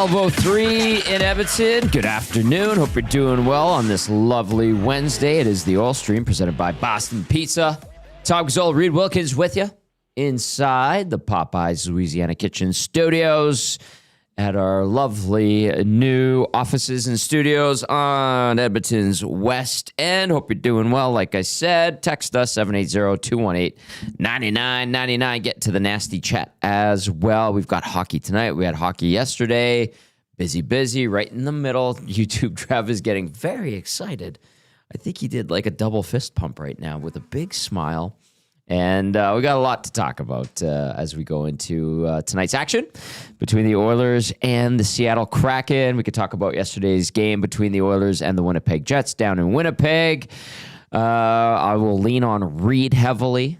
12:03 in Edmonton. Good afternoon. Hope you're doing well on this lovely Wednesday. It is the Oil Stream presented by Boston Pizza. Tom Gazzola, Reed Wilkins with you inside the Popeyes Louisiana Kitchen Studios at our lovely new offices and studios on Edmonton's West End. Hope you're doing well. Like I said, text us 780-218-9999. Get to the nasty chat as well. We've got hockey tonight. We had hockey yesterday. Busy, right in the middle. YouTube Trev is getting very excited. I think he did like a double fist pump right now with a big smile. And we got a lot to talk about as we go into tonight's action between the Oilers and the Seattle Kraken. We could talk about yesterday's game between the Oilers and the Winnipeg Jets down in Winnipeg. I will lean on Reed heavily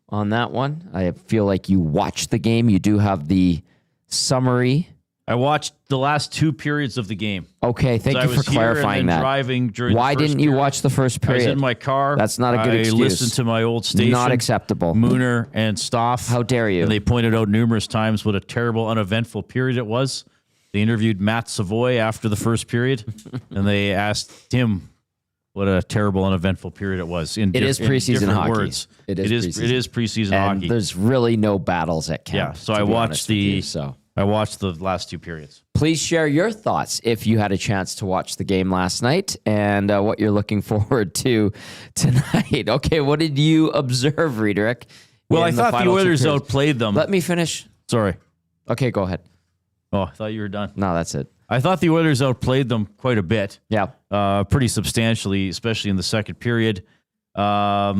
on that one. I feel like you watched the game. You do have the summary. I watched the last two periods of the game. Okay, thank you for clarifying that. Driving during Why didn't you watch the first period? I was in my car. That's not a good excuse. I listened to my old station. Not acceptable. Mooner and Stoff. How dare you? And they pointed out numerous times what a terrible, uneventful period it was. They interviewed Matt Savoy after the first period, and they asked him what a terrible, uneventful period it was. It is preseason hockey. Words. It is preseason and hockey. There's really no battles at camp. Yeah, so I watched I watched the last two periods. Please share your thoughts if you had a chance to watch the game last night and what you're looking forward to tonight. Okay, what did you observe, Riedrich? Well, I thought the Oilers outplayed them. Let me finish. Sorry. Okay, go ahead. Oh, I thought you were done. No, that's it. I thought the Oilers outplayed them quite a bit. Yeah. Pretty substantially, especially in the second period. I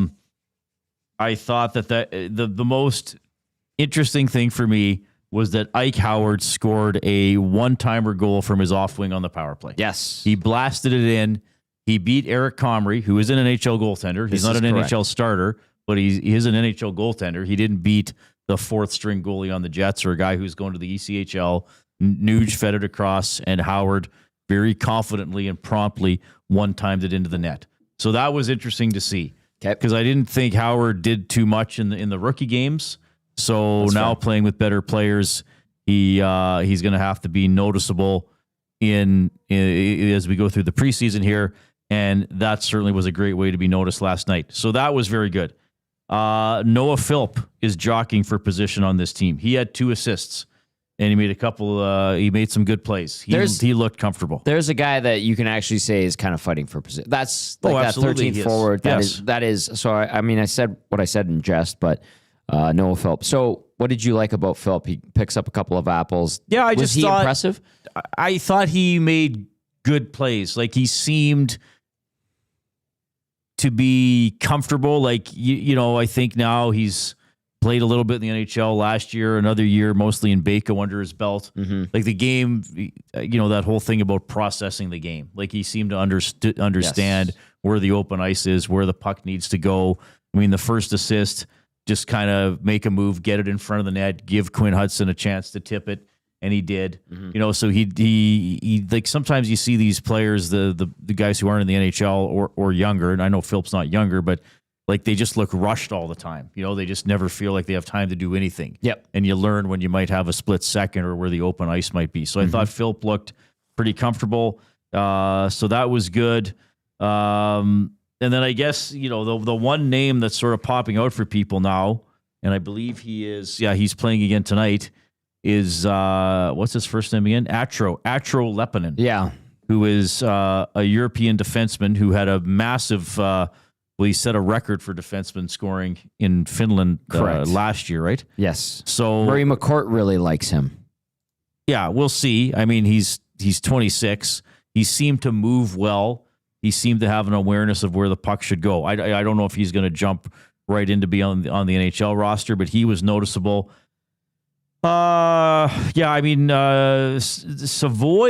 thought that the most interesting thing for me was that Ike Howard scored a one-timer goal from his off wing on the power play. Yes. He blasted it in. He beat Eric Comrie, who is an NHL goaltender. He's not an NHL starter, but he is an NHL goaltender. He didn't beat the fourth-string goalie on the Jets or a guy who's going to the ECHL. Nuge fed it across, and Howard very confidently and promptly one-timed it into the net. So that was interesting to see because I didn't think Howard did too much in the rookie games. So that's now playing with better players, he's going to have to be noticeable in as we go through the preseason here, and that certainly was a great way to be noticed last night. So that was very good. Noah Philp is jockeying for position on this team. He had 2 assists, and he made a couple. He made some good plays. He looked comfortable. There's a guy that you can actually say is kind of fighting for position. That's like that 13th forward. That is. So I said what I said in jest, but. Noah Philp. So what did you like about Philp? He picks up a couple of apples. Yeah, Was he impressive? I thought he made good plays. Like he seemed to be comfortable. Like, I think now he's played a little bit in the NHL last year, another year, mostly in Baco under his belt. Mm-hmm. Like the game, that whole thing about processing the game. Like he seemed to understand where the open ice is, where the puck needs to go. I mean, the first assist, just kind of make a move, get it in front of the net, give Quinn Hudson a chance to tip it, and he did. Mm-hmm. So he like sometimes you see these players, the guys who aren't in the NHL or younger, and I know Philp's not younger, but like they just look rushed all the time. They just never feel like they have time to do anything. Yep. And you learn when you might have a split second or where the open ice might be. So I thought Philp looked pretty comfortable. So that was good. And then I guess, the one name that's sort of popping out for people now, and I believe he's playing again tonight, is, what's his first name again? Atro Lepinen. Yeah. Who is a European defenseman who had a massive, he set a record for defenseman scoring in Finland last year, right? Yes. So Murray McCourt really likes him. Yeah, we'll see. I mean, he's 26. He seemed to move well. He seemed to have an awareness of where the puck should go. I don't know if he's going to jump right into be on the NHL roster, but he was noticeable. Savoy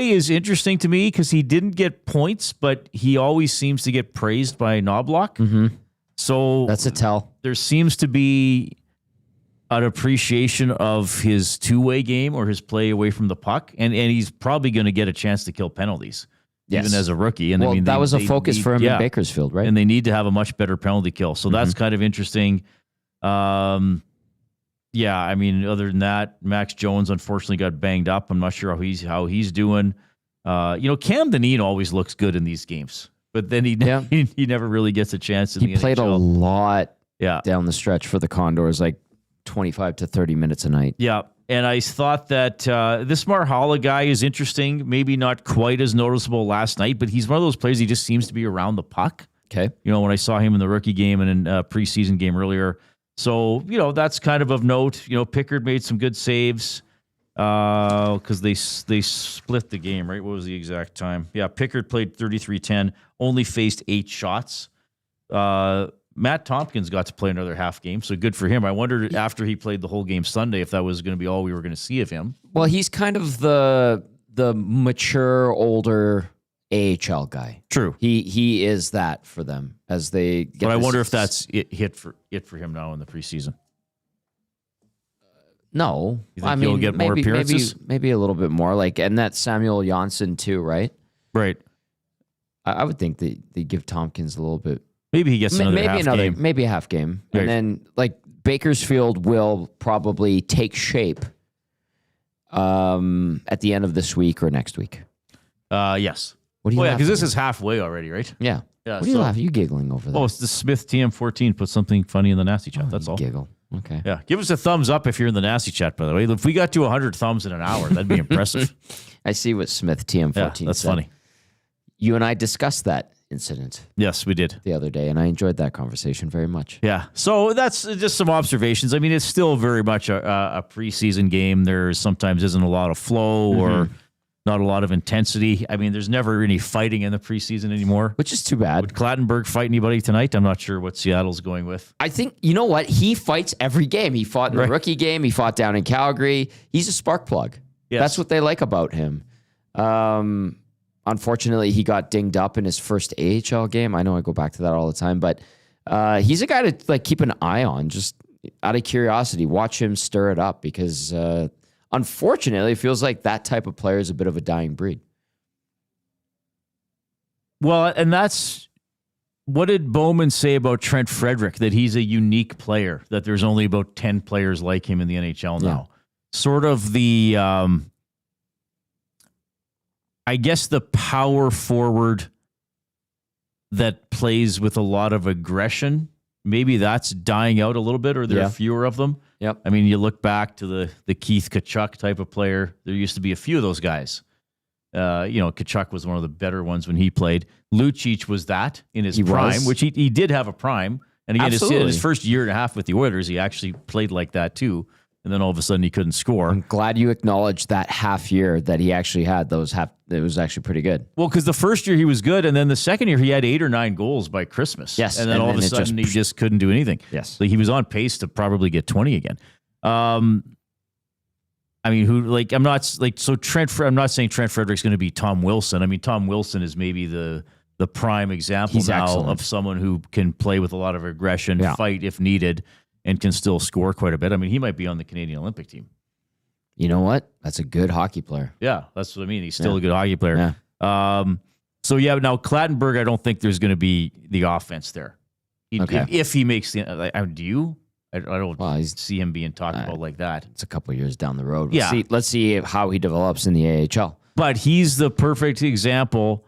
is interesting to me because he didn't get points, but he always seems to get praised by Knobloch. Mm-hmm. So that's a tell. There seems to be an appreciation of his two-way game or his play away from the puck, and he's probably going to get a chance to kill penalties. Yes. Even as a rookie. And that was a focus for him in Bakersfield, right? And they need to have a much better penalty kill. So that's kind of interesting. Yeah, I mean, other than that, Max Jones unfortunately got banged up. I'm not sure how he's doing. Cam Dineen always looks good in these games, but then he never really gets a chance in the NHL. He played a lot yeah. down the stretch for the Condors, like 25 to 30 minutes a night. Yeah, and I thought that this Marhala guy is interesting. Maybe not quite as noticeable last night, but he's one of those players, he just seems to be around the puck. Okay. When I saw him in the rookie game and in a preseason game earlier. So, that's kind of note. Pickard made some good saves because they split the game, right? What was the exact time? Yeah, Pickard played 33-10, only faced 8 shots. Matt Tompkins got to play another half game, so good for him. I wondered after he played the whole game Sunday if that was going to be all we were going to see of him. Well, he's kind of the mature, older AHL guy. True. He is that for them as they get. But I wonder if that's it for him now in the preseason. No. You think he'll get more appearances? Maybe a little bit more. And that's Samuel Janssen too, right? Right. I would think they give Tompkins a little bit. Maybe he gets game. Maybe a half game. Right. And then Bakersfield will probably take shape at the end of this week or next week. Yes. What do you because this is halfway already, right? Yeah. What are you laughing? You giggling over there? Oh, it's the Smith TM14 put something funny in the nasty chat. That's all. Giggle. Okay. Yeah. Give us a thumbs up if you're in the nasty chat, by the way. If we got to 100 thumbs in an hour, that'd be impressive. I see what Smith TM14 yeah, that's said. funny. You and I discussed that incident. Yes, we did. The other day, and I enjoyed that conversation very much. Yeah. So that's just some observations. I mean, it's still very much a preseason game. There sometimes isn't a lot of flow or not a lot of intensity. I mean, there's never any fighting in the preseason anymore. Which is too bad. Would Clattenburg fight anybody tonight? I'm not sure what Seattle's going with. I think, you know what? He fights every game. He fought in the rookie game. He fought down in Calgary. He's a spark plug. Yes. That's what they like about him. Unfortunately, he got dinged up in his first AHL game. I know I go back to that all the time, but he's a guy to keep an eye on, just out of curiosity. Watch him stir it up because unfortunately, it feels like that type of player is a bit of a dying breed. Well, and that's what did Bowman say about Trent Frederick, that he's a unique player, that there's only about 10 players like him in the NHL now. Yeah. Sort of the, I guess, the power forward that plays with a lot of aggression. Maybe that's dying out a little bit, or there are fewer of them. Yep. I mean, you look back to the Keith Tkachuk type of player. There used to be a few of those guys. Tkachuk was one of the better ones when he played. Lucic was that in his prime, which he did have a prime. And again, his first year and a half with the Oilers, he actually played like that too. And then all of a sudden he couldn't score. I'm glad you acknowledged that half year that he actually had. It was actually pretty good. Well, because the first year he was good, and then the second year he had 8 or 9 goals by Christmas. Yes. And then all of a sudden he just couldn't do anything. Yes. He was on pace to probably get 20 again. I'm not saying Trent Frederick's going to be Tom Wilson. I mean, Tom Wilson is maybe the prime example of someone who can play with a lot of aggression, fight if needed, and can still score quite a bit. I mean, he might be on the Canadian Olympic team. You know what? That's a good hockey player. Yeah, that's what I mean. He's still a good hockey player. Yeah. Now Clattenburg, I don't think there's going to be the offense there. If he makes the, do you? I don't see him being talked about like that. It's a couple of years down the road. Let's see how he develops in the AHL. But he's the perfect example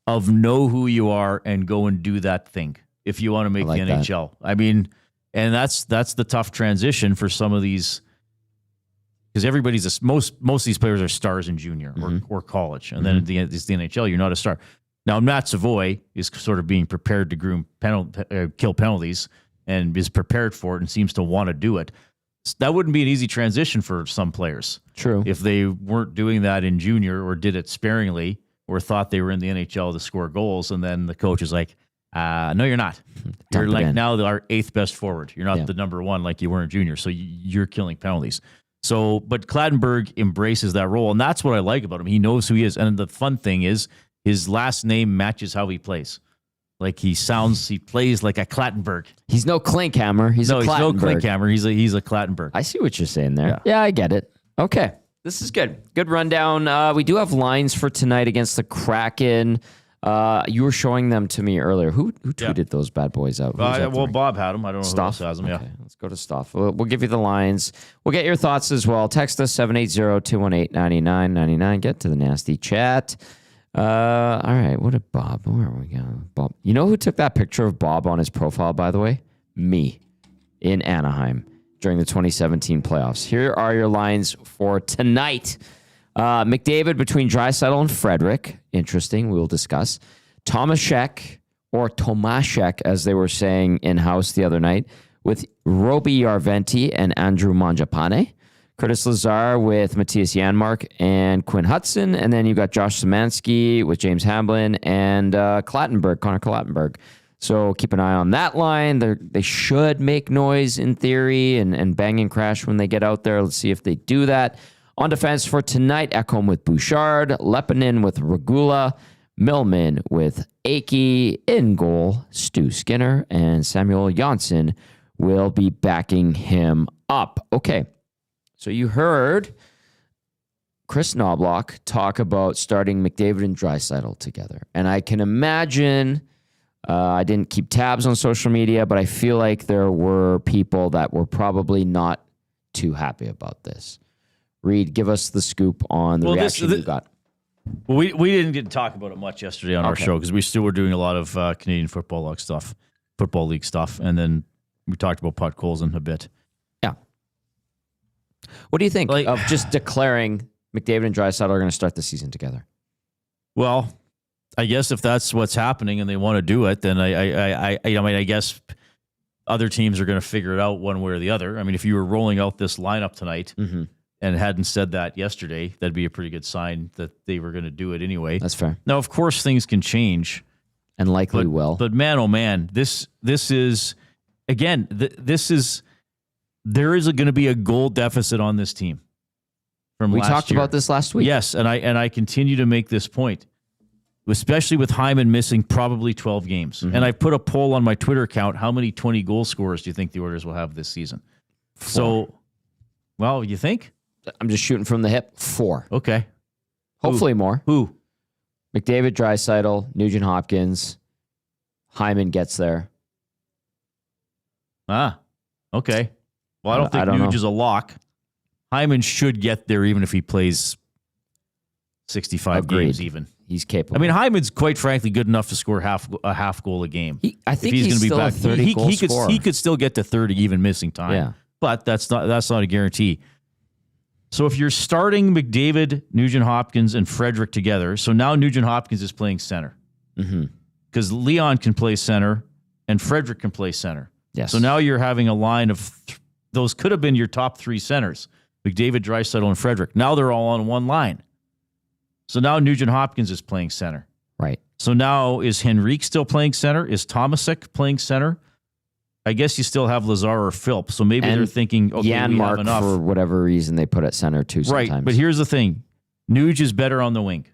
of know who you are and go and do that thing if you want to make the NHL. That. I mean, and that's the tough transition for some of these, because most of these players are stars in junior or college, and then it's the NHL. You're not a star. Now Matt Savoy is sort of being prepared to kill penalties and is prepared for it and seems to want to do it. That wouldn't be an easy transition for some players. True. If they weren't doing that in junior or did it sparingly or thought they were in the NHL to score goals, and then the coach is like, no, you're not. You're like now our 8th best forward. You're not the number 1 like you were in junior, so you're killing penalties. So, but Clattenburg embraces that role, and that's what I like about him. He knows who he is, and the fun thing is his last name matches how he plays. Like he plays like a Clattenburg. He's no Klinkhammer. He's no Klinkhammer. He's a Clattenburg. I see what you're saying there. Yeah, I get it. Okay. This is good. Good rundown. We do have lines for tonight against the Kraken. You were showing them to me earlier. Who tweeted those bad boys out? Bob had them. I don't know who else has them. Okay, Yeah. let's go to Stoff. We'll give you the lines. We'll get your thoughts as well. Text us 780-218-9999. Get to the nasty chat. All right. What did Bob? Where are we going? Bob. You know who took that picture of Bob on his profile, by the way? Me in Anaheim during the 2017 playoffs. Here are your lines for tonight. McDavid between Draisaitl and Frederic. Interesting. We will discuss. Tomaszek, or Tomaszek, as they were saying in-house the other night, with Roby Yarventi and Andrew Mangiapane. Curtis Lazar with Matthias Janmark and Quinn Hudson. And then you've got Josh Szymanski with James Hamblin and Connor Clattenburg. So keep an eye on that line. They should make noise in theory and bang and crash when they get out there. Let's see if they do that. On defense for tonight, Ekholm with Bouchard, Lepinin with Regula, Millman with Akey. In goal, Stu Skinner, and Samuel Janssen will be backing him up. Okay, so you heard Chris Knobloch talk about starting McDavid and Draisaitl together. And I can imagine, I didn't keep tabs on social media, but I feel like there were people that were probably not too happy about this. Reed, give us the scoop on the reaction you got. Well, we didn't get to talk about it much yesterday on our show because we still were doing a lot of Canadian Football League stuff, and then we talked about Pat Colson a bit. Yeah. What do you think of just declaring McDavid and Draisaitl are going to start the season together? Well, I guess if that's what's happening and they want to do it, then I guess other teams are going to figure it out one way or the other. I mean, if you were rolling out this lineup tonight. Mm-hmm. And hadn't said that yesterday, that'd be a pretty good sign that they were going to do it anyway. That's fair. Now, of course, things can change. And likely will. But man, oh man, this is, again, there is going to be a goal deficit on this team from last year. We talked about this last week. Yes, and I continue to make this point, especially with Hyman missing probably 12 games. Mm-hmm. And I put a poll on my Twitter account, how many 20-goal scorers do you think the Oilers will have this season? 4. So, well, you think? I'm just shooting from the hip. 4. Okay. Hopefully more. Who? McDavid, Draisaitl, Nugent Hopkins. Hyman gets there. Okay. Well, I don't think Nuge is a lock. Hyman should get there even if he plays 65 games even. He's capable. I mean, Hyman's quite frankly good enough to score a half goal a game. I think he's going to be back. 30 goal scorer. He could still get to 30 even missing time. Yeah. But that's not a guarantee. So if you're starting McDavid, Nugent Hopkins, and Frederic together, so now Nugent Hopkins is playing center. Because Leon can play center and Frederic can play center. Yes. So now you're having a line of those could have been your top 3 centers, McDavid, Draisaitl, and Frederic. Now they're all on one line. So now Nugent Hopkins is playing center. Right. So now is Henrique still playing center? Is Tomaszek playing center? I guess you still have Lazar or Philp, so maybe they're thinking, okay, we have enough. For whatever reason, they put at center too sometimes. Right, but here's the thing. Nuge is better on the wing.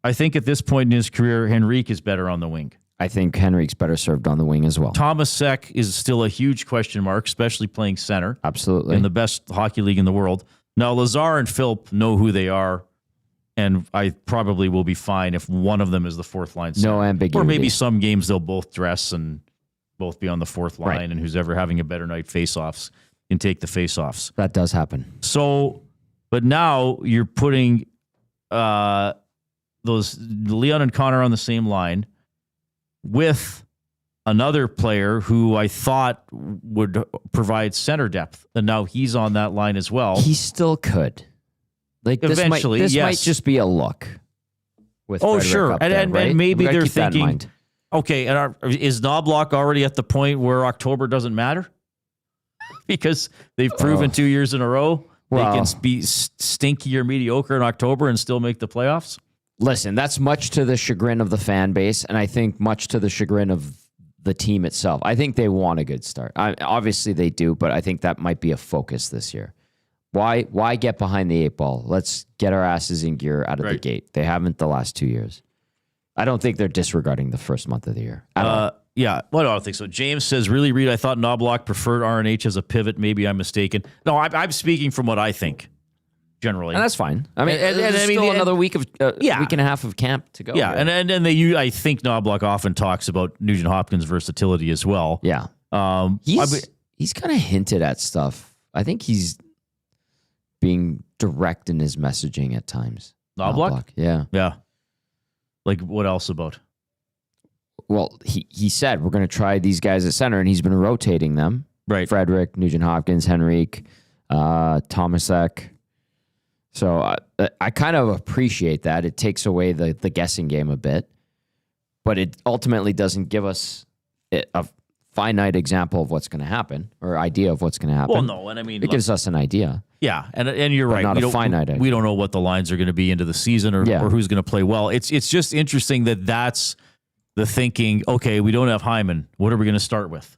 I think at this point in his career, Henrique is better on the wing. I think Henrique's better served on the wing as well. Tomaszek is still a huge question mark, especially playing center. Absolutely. In the best hockey league in the world. Now, Lazar and Philp know who they are, and I probably will be fine if one of them is the fourth line center. No ambiguity. Or maybe some games they'll both dress and both be on the fourth line, and who's ever having a better night face-offs can take the face-offs. That does happen. So, but now you're putting those Leon and Connor on the same line with another player who I thought would provide center depth, and now he's on that line as well. He still could. Like eventually, this might just be a look. With Frederic sure, and maybe they're thinking. Okay, and is Knobloch already at the point where October doesn't matter? Because they've proven 2 years in a row they can be stinky or mediocre in October and still make the playoffs? Listen, that's much to the chagrin of the fan base, and I think much to the chagrin of the team itself. I think they want a good start. Obviously they do, but I think that might be a focus this year. Why get behind the 8 ball? Let's get our asses in gear out of the gate. They haven't the last 2 years. I don't think they're disregarding the first month of the year. Yeah, well, I don't think so. James says, really, Reed, I thought Knobloch preferred RNH as a pivot. Maybe I'm mistaken. No, I'm speaking from what I think. generally. And that's fine. I mean, And there's I mean, still and- another week Yeah. week and a half of camp to go. Yeah, here. and they I think Knobloch often talks about Nugent Hopkins' versatility as well. Yeah. He's kind of hinted at stuff. I think he's being direct in his messaging at times. Knobloch? Yeah. Yeah. Like, what else about? Well, he said we're going to try these guys at center, and he's been rotating them. Right. Frederick, Nugent Hopkins, Henrique, Tomasek. So I kind of appreciate that. It takes away the guessing game a bit, but it ultimately doesn't give us a finite example of what's going to happen or idea of what's going to happen. Well, no, and I mean, it gives us an idea. Yeah, and you're right. Not a finite idea. We don't know what the lines are going to be into the season or who's going to play well. It's just interesting that's the thinking. Okay, we don't have Hyman. What are we going to start with?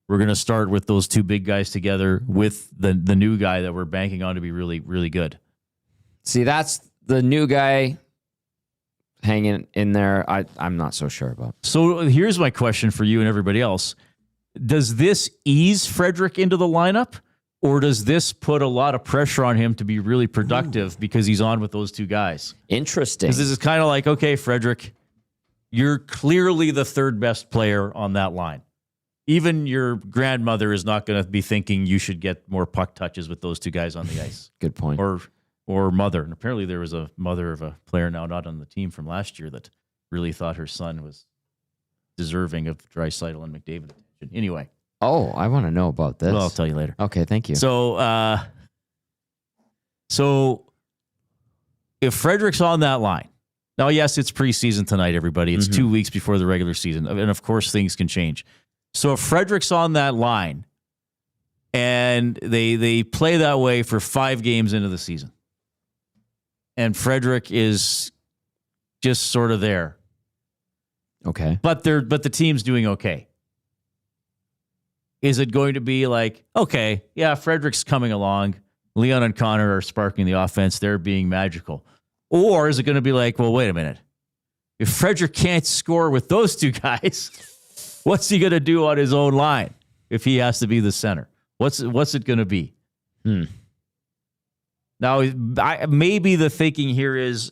We're going to start with those two big guys together with the new guy that we're banking on to be really, really good. See, that's the new guy hanging in there. I'm not so sure about. So here's my question for you and everybody else. Does this ease Frederick into the lineup, or does this put a lot of pressure on him to be really productive because he's on with those two guys? Interesting. Because this is kind of like, okay, Frederick, you're clearly the third best player on that line. Even your grandmother is not going to be thinking you should get more puck touches with those two guys on the ice. Good point. Or mother. And apparently there was a mother of a player now not on the team from last year that really thought her son was deserving of Draisaitl and McDavid attention. Anyway. Oh, I want to know about this. Well, I'll tell you later. Okay, thank you. So if Frederick's on that line, now, yes, it's preseason tonight, everybody. It's 2 weeks before the regular season. And of course, things can change. So if Frederick's on that line and they play that way for 5 games into the season, and Frederick is just sort of there. Okay. But the team's doing okay. Is it going to be like, okay, yeah, Frederick's coming along. Leon and Connor are sparking the offense. They're being magical. Or is it going to be like, well, wait a minute. If Frederick can't score with those two guys, what's he going to do on his own line if he has to be the center? What's it going to be? Now, maybe the thinking here is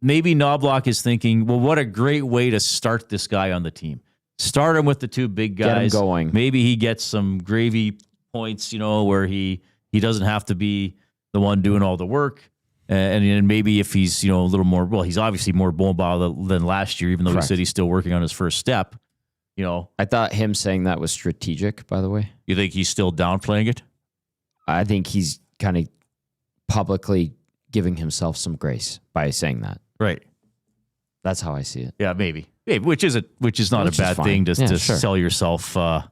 maybe Knobloch is thinking, well, what a great way to start this guy on the team. Start him with the two big guys. Get him going. Maybe he gets some gravy points, where he doesn't have to be the one doing all the work. And maybe if he's, a little more, well, he's obviously more mobile than last year, even though he said he's still working on his first step. I thought him saying that was strategic, by the way. You think he's still downplaying it? I think he's kind of publicly giving himself some grace by saying that. Right. That's how I see it. Yeah, maybe. Which is not a bad thing to sell yourself, not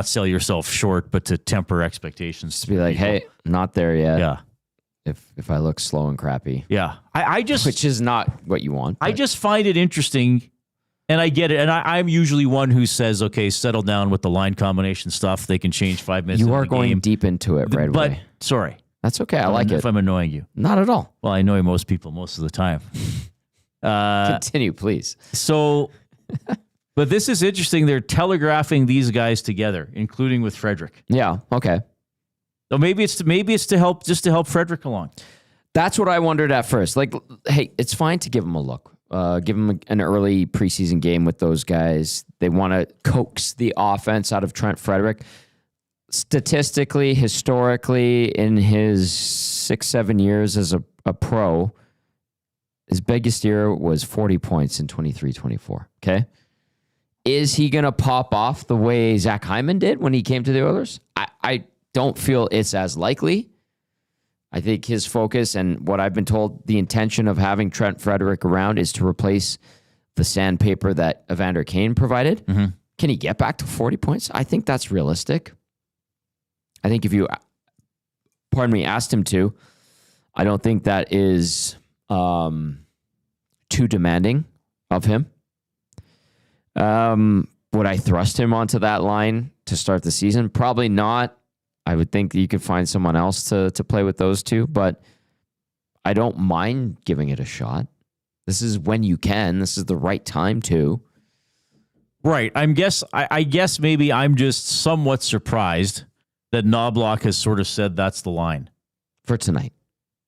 sell yourself short, but to temper expectations. Just be like, hey, not there yet. Yeah. If I look slow and crappy. Yeah. I just, which is not what you want. I just find it interesting, and I get it. And I'm usually one who says, okay, settle down with the line combination stuff. They can change 5 minutes. You are going deep into it right away. But sorry. That's okay. I like it. If I'm annoying you. Not at all. Well, I annoy most people most of the time. Continue, please. So, but this is interesting. They're telegraphing these guys together, including with Frederick. Yeah. Okay. So maybe it's to help Frederick along. That's what I wondered at first. Like, hey, it's fine to give him a look. Give him an early preseason game with those guys. They want to coax the offense out of Trent Frederick. Statistically, historically, in his 6-7 years as a pro, his biggest year was 40 points in 23-24. Okay. Is he going to pop off the way Zach Hyman did when he came to the Oilers? I don't feel it's as likely. I think his focus and what I've been told, the intention of having Trent Frederick around is to replace the sandpaper that Evander Kane provided. Mm-hmm. Can he get back to 40 points? I think that's realistic. I think if you, asked him to, I don't think that is too demanding of him. Would I thrust him onto that line to start the season? Probably not. I would think that you could find someone else to play with those two, but I don't mind giving it a shot. This is when you can. This is the right time to. Right. I guess maybe I'm just somewhat surprised that Knobloch has sort of said that's the line. for tonight.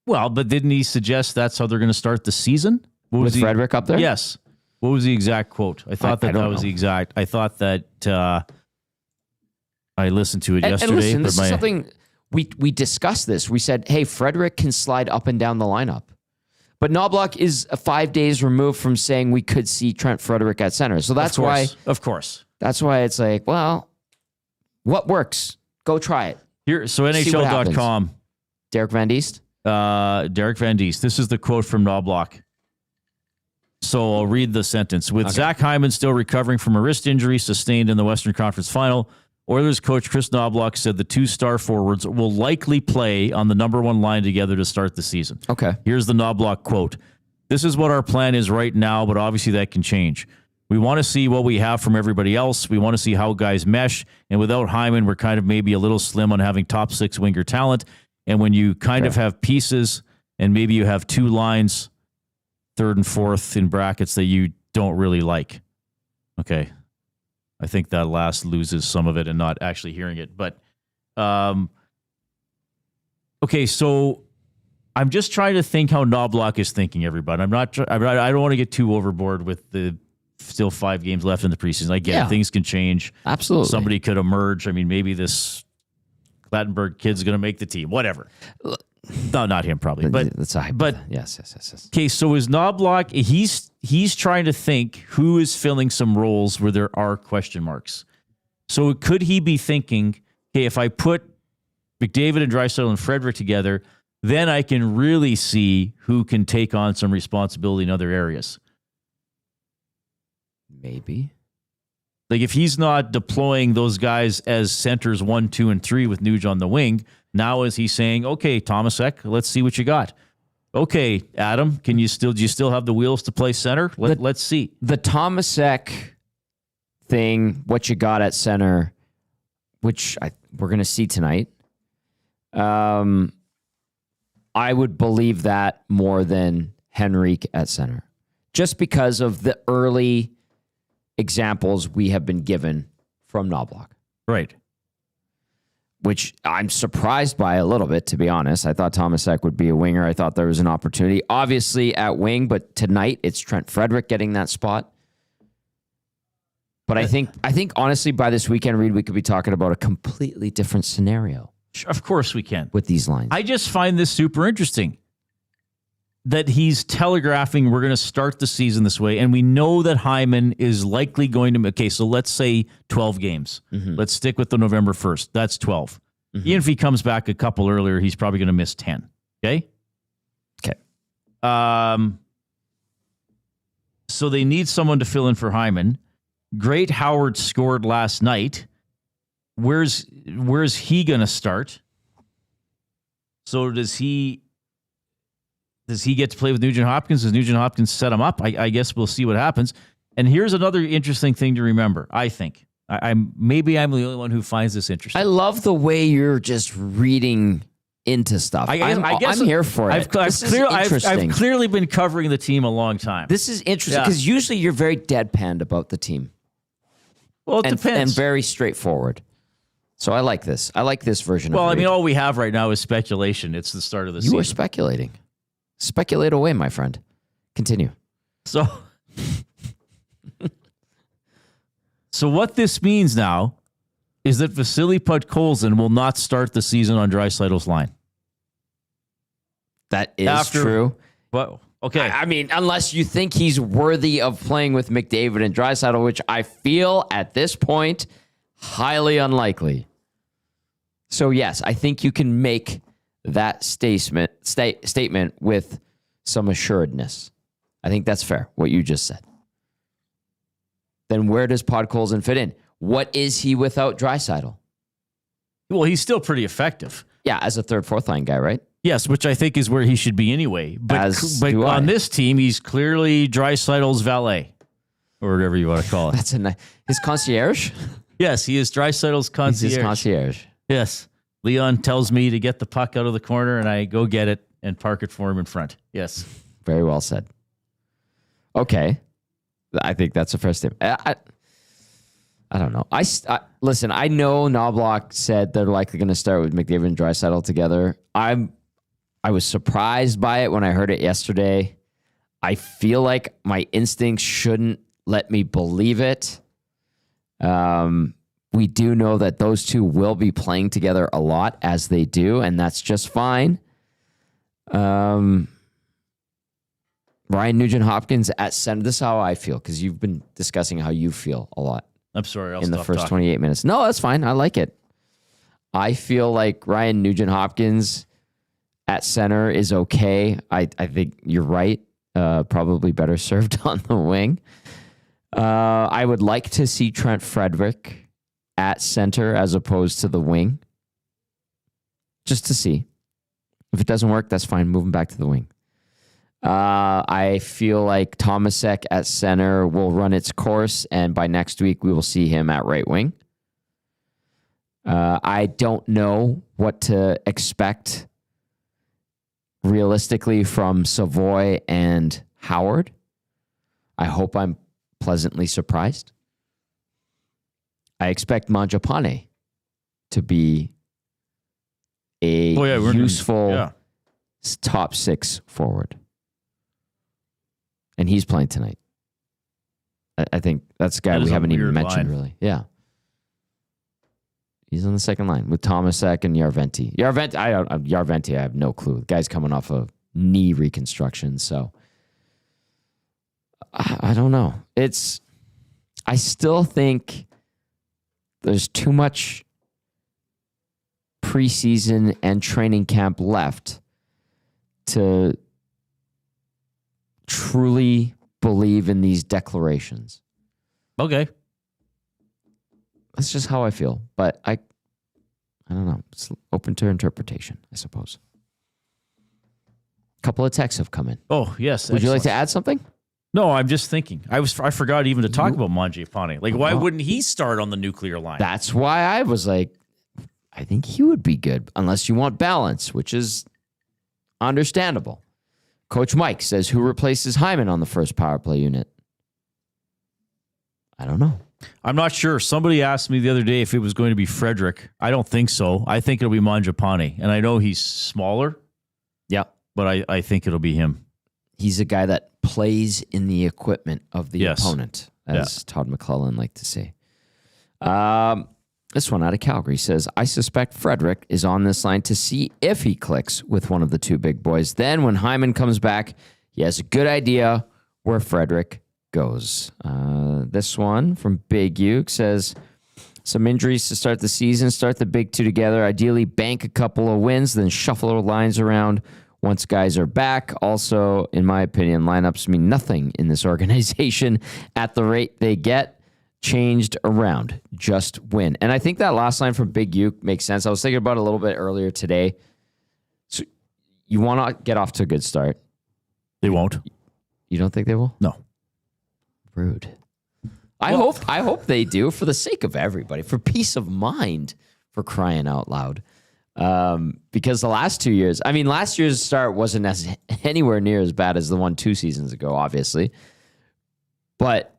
Well, but didn't he suggest that's how they're going to start the season? With Frederick up there? Yes. What was the exact quote? I thought that was the exact. I thought that I listened to it yesterday. And listen, this is something we discussed this. We said, hey, Frederick can slide up and down the lineup. But Knobloch is 5 days removed from saying we could see Trent Frederick at center. So that's why. Of course. That's why it's like, well, what works? Go try it. Here, so NHL.com. Derek Van Diest? Derek Van Diest. This is the quote from Knobloch. So I'll read the sentence. With Zach Hyman still recovering from a wrist injury sustained in the Western Conference Final, Oilers coach Chris Knobloch said the two star forwards will likely play on the number one line together to start the season. Okay. Here's the Knobloch quote. This is what our plan is right now, but obviously that can change. We want to see what we have from everybody else. We want to see how guys mesh. And without Hyman, we're kind of maybe a little slim on having top six winger talent. And when you kind of have pieces and maybe you have two lines, third and fourth in brackets that you don't really like. Okay. I think that last loses some of it and not actually hearing it. But, okay, so I'm just trying to think how Knobloch is thinking, everybody. I don't want to get too overboard with the still 5 games left in the preseason. I get it. Things can change. Absolutely. Somebody could emerge. I mean, maybe this Clattenburg kid's going to make the team. Whatever. No, not him, probably. But yes. Okay, so is Knobloch? He's trying to think who is filling some roles where there are question marks. So could he be thinking, okay, if I put McDavid and Draisaitl and Frederick together, then I can really see who can take on some responsibility in other areas. Maybe. Like if he's not deploying those guys as centers 1, 2, and 3 with Nuge on the wing, now is he saying, okay, Tomasek, let's see what you got. Okay, Adam, do you still have the wheels to play center? Let's see. The Tomasek thing, what you got at center, which we're going to see tonight. I would believe that more than Henrique at center, just because of the early examples we have been given from Knobloch. Right. Which I'm surprised by a little bit, to be honest. I thought Tomasek would be a winger. I thought there was an opportunity, obviously, at wing, but tonight it's Trent Frederick getting that spot. But I think honestly, by this weekend, Reed, we could be talking about a completely different scenario. Of course we can. With these lines. I just find this super interesting that he's telegraphing we're going to start the season this way, and we know that Hyman is likely going to... Okay, so let's say 12 games. Mm-hmm. Let's stick with the November 1st. That's 12. Mm-hmm. Even if he comes back a couple earlier, he's probably going to miss 10. Okay? Okay. So they need someone to fill in for Hyman. Great Howard scored last night. Where's he going to start? So does he get to play with Nugent Hopkins? Does Nugent Hopkins set him up? I guess we'll see what happens. And here's another interesting thing to remember, I think. Maybe I'm the only one who finds this interesting. I love the way you're just reading into stuff. I guess I'm here for it. I've clearly been covering the team a long time. This is interesting because usually you're very deadpanned about the team. Well, it depends. And very straightforward. So I like this. I like this version of it. Well, I mean, all we have right now is speculation. It's the start of the season. You are speculating. Speculate away, my friend. Continue. So what this means now is that Vasily Podkolzin will not start the season on Draisaitl's line. That is true. Well, okay. I mean, unless you think he's worthy of playing with McDavid and Draisaitl, which I feel at this point highly unlikely. So yes, I think you can make that statement with some assuredness. I think that's fair, what you just said. Then where does Podkolzin fit in? What is he without Draisaitl? Well, he's still pretty effective. Yeah, as a third, fourth line guy, right? Yes, which I think is where he should be anyway. But on this team, he's clearly Draisaitl's valet, or whatever you want to call it. That's his concierge? Yes, he is Draisaitl's concierge. He's his concierge. Yes. Leon tells me to get the puck out of the corner, and I go get it and park it for him in front. Yes. Very well said. Okay. I think that's a fair statement. I don't know. Listen, I know Knobloch said they're likely going to start with McDavid and Draisaitl together. I'm I was surprised by it when I heard it yesterday. I feel like my instincts shouldn't let me believe it. We do know that those two will be playing together a lot, as they do, and that's just fine. Ryan Nugent-Hopkins at center. This is how I feel, because you've been discussing how you feel a lot. I'm sorry. I'll in the stop first talking. 28 minutes. No, that's fine. I like it. I feel like Ryan Nugent-Hopkins at center is okay. I think you're right. Probably better served on the wing. I would like to see Trent Frederick at center as opposed to the wing. Just to see. If it doesn't work, that's fine. Move him back to the wing. I feel like Tomasek at center will run its course, and by next week, we will see him at right wing. I don't know what to expect realistically from Savoy and Howard. I hope I'm pleasantly surprised. I expect Mangiapane to be a useful top six forward. And he's playing tonight. I think that's a guy we haven't even mentioned, really. Yeah. He's on the second line with Tomasek and Järventie. Järventie, I have no clue. The guy's coming off a knee reconstruction, so I don't know. I still think there's too much preseason and training camp left to truly believe in these declarations. Okay. That's just how I feel. But I don't know. It's open to interpretation, I suppose. A couple of texts have come in. Oh, yes. Would you like to add something? No, I'm just thinking. I forgot even to talk about Mangiapane. Like, why wouldn't he start on the nuclear line? That's why I was like, I think he would be good, unless you want balance, which is understandable. Coach Mike says, who replaces Hyman on the first power play unit? I don't know. I'm not sure. Somebody asked me the other day if it was going to be Frederick. I don't think so. I think it'll be Mangiapane. And I know he's smaller. Yeah. But I think it'll be him. He's a guy that plays in the equipment of the opponent, as Todd McClellan liked to say. This one out of Calgary says, I suspect Frederick is on this line to see if he clicks with one of the two big boys. Then when Hyman comes back, he has a good idea where Frederick goes. This one from Big Uke says, some injuries to start the season, start the big two together, ideally bank a couple of wins, then shuffle the lines around once guys are back. Also, in my opinion, lineups mean nothing in this organization at the rate they get changed around. Just win. And I think that last line from Big Uke makes sense. I was thinking about it a little bit earlier today. So you want to get off to a good start. They won't. You don't think they will? No. Rude. I hope they do, for the sake of everybody, for peace of mind, for crying out loud. Because the last 2 years, I mean, last year's start wasn't anywhere near as bad as the one 2 seasons ago, obviously. But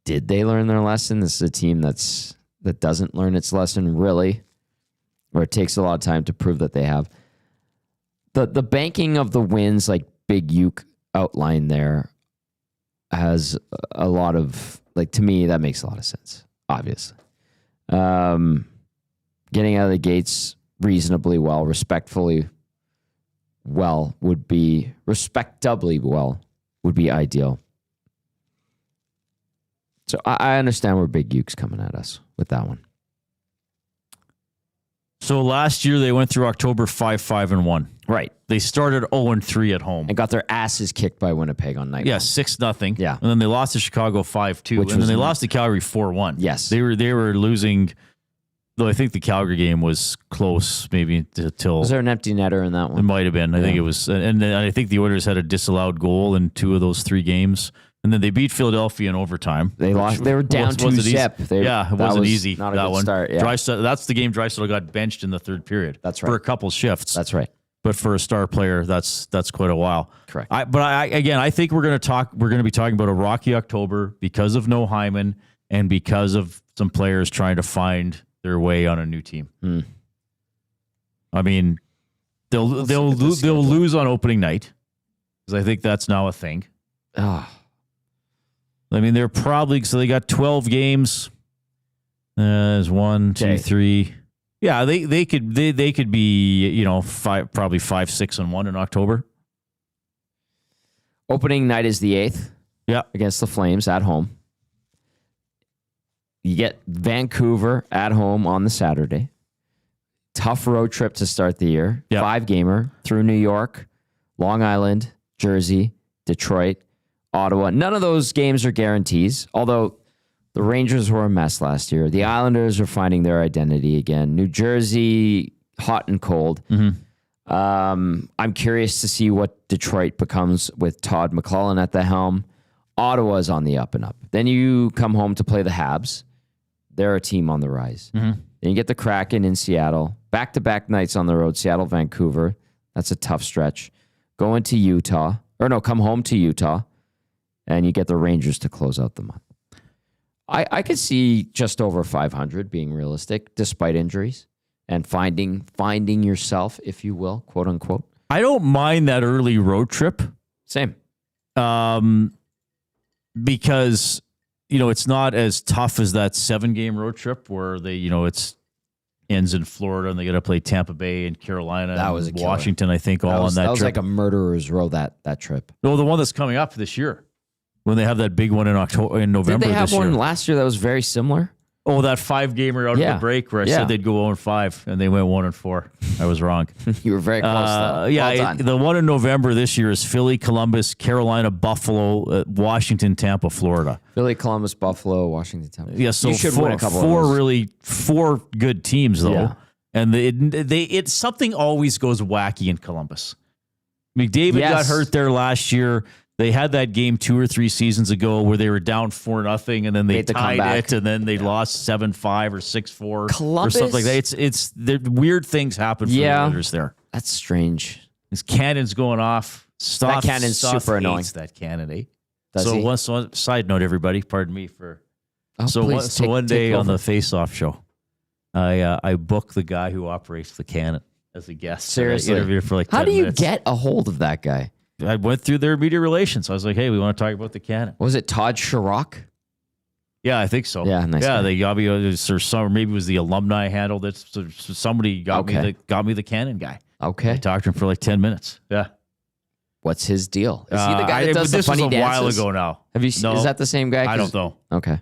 did they learn their lesson? This is a team that doesn't learn its lesson, really, or it takes a lot of time to prove that they have. The banking of the wins, like Big Uke outlined there, has a lot of, like, to me, that makes a lot of sense, obviously. Getting out of the gates reasonably well, respectably well would be ideal. So I understand where Big Uke's coming at us with that one. So last year they went through October 5-5-1. Right. They started 0-3 at home. And got their asses kicked by Winnipeg on night. Yeah, 6-0. Yeah. And then they lost to Chicago 5-2. And then they lost to Calgary 4-1. Yes. They were losing, though I think the Calgary game was close, maybe till. Was there an empty netter in that one? It might have been. I think it was. And I think the Oilers had a disallowed goal in 2 of those 3 games. And then they beat Philadelphia in overtime. They lost. They were down 2-zip. Yeah, it wasn't easy. Not a good start. Yeah. That's the game Draisaitl got benched in the 3rd period. That's right. For a couple shifts. That's right. But for a star player, that's quite a while. Correct. I think we're going to be talking about a rocky October because of no Hyman and because of some players trying to find their way on a new team. I mean, They'll lose on opening night because I think that's now a thing. Oh. I mean, they're probably so they got 12 games. There's 1, 2, 3. Yeah, they could be probably 5-6-1 in October. Opening night is the 8th. Yeah, against the Flames at home. You get Vancouver at home on the Saturday. Tough road trip to start the year. Yep. 5-gamer through New York, Long Island, Jersey, Detroit, Ottawa. None of those games are guarantees, although the Rangers were a mess last year. The Islanders are finding their identity again. New Jersey, hot and cold. Mm-hmm. I'm curious to see what Detroit becomes with Todd McClellan at the helm. Ottawa's on the up and up. Then you come home to play the Habs. They're a team on the rise. Mm-hmm. Then you get the Kraken in Seattle. Back-to-back nights on the road, Seattle, Vancouver. That's a tough stretch. Come home to Utah. And you get the Rangers to close out the month. I could see just over 500 being realistic, despite injuries. And finding yourself, if you will, quote unquote. I don't mind that early road trip. Same. Because, it's not as tough as that 7-game road trip where it's ends in Florida and they got to play Tampa Bay and Carolina and Washington, I think, all on that trip. That was like a murderer's row, that trip. No, the one that's coming up this year when they have that big one in November. Did they have this one year. last year that was very similar? Oh, that 5-gamer out of the break where I said they'd go 0-5 and they went 1-4. I was wrong. You were very close, though. The one in November this year is Philly, Columbus, Carolina, Buffalo, Washington, Tampa, Florida. Philly, Columbus, Buffalo, Washington, Tampa. Yeah, so you should win a couple of those. Four good teams, though. Yeah. And something always goes wacky in Columbus. McDavid got hurt there last year. They had that game 2 or 3 seasons ago where they were down 4-0 and then they tied it and then they lost 7-5 or 6-4 Columbus, or something like that. It's weird things happen for the Oilers there. That's strange. His cannon's going off. That cannon's super annoying. That cannon, eh? Does he? One side note, everybody, pardon me for. Please, one day take on over. the Face-Off show, I booked the guy who operates the cannon as a guest. Seriously, I interviewed for like 10 how do you minutes. get a hold of that guy? I went through their media relations. I was like, hey, we want to talk about the cannon. Was it Todd Sherrock? Yeah, I think so. Yeah, nice guy. They got me, or maybe it was the alumni handle that somebody got me the cannon guy. Okay. I talked to him for like 10 minutes. Yeah. What's his deal? Is he the guy that does the funny dances? This was a while ago now. Have you seen? Is that the same guy? I don't know. Okay.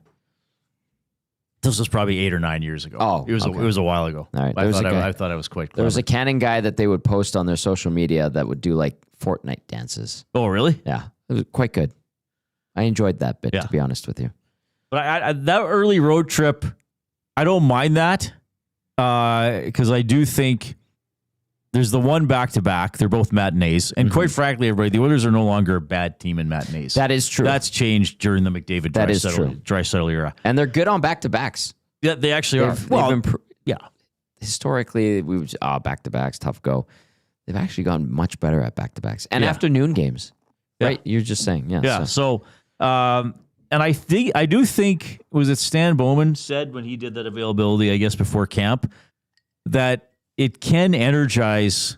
This was probably 8 or 9 years ago. Oh, it was a while ago. All right. I thought I was quite clever. There was a cannon guy that they would post on their social media that would do like Fortnite dances. Oh, really? Yeah, it was quite good. I enjoyed that bit, to be honest with you. But that early road trip, I don't mind that because I do think there's the one back-to-back. They're both matinees. And quite frankly, everybody, the Oilers are no longer a bad team in matinees. That is true. That's changed during the McDavid Draisaitl era. And they're good on back-to-backs. Yeah, they actually are. Yeah. Historically, back-to-backs, tough go. They've actually gotten much better at back-to-backs. And afternoon games. Yeah. Right? You're just saying. Yeah. Yeah. So and I do think, was it Stan Bowman said when he did that availability, I guess, before camp, that it can energize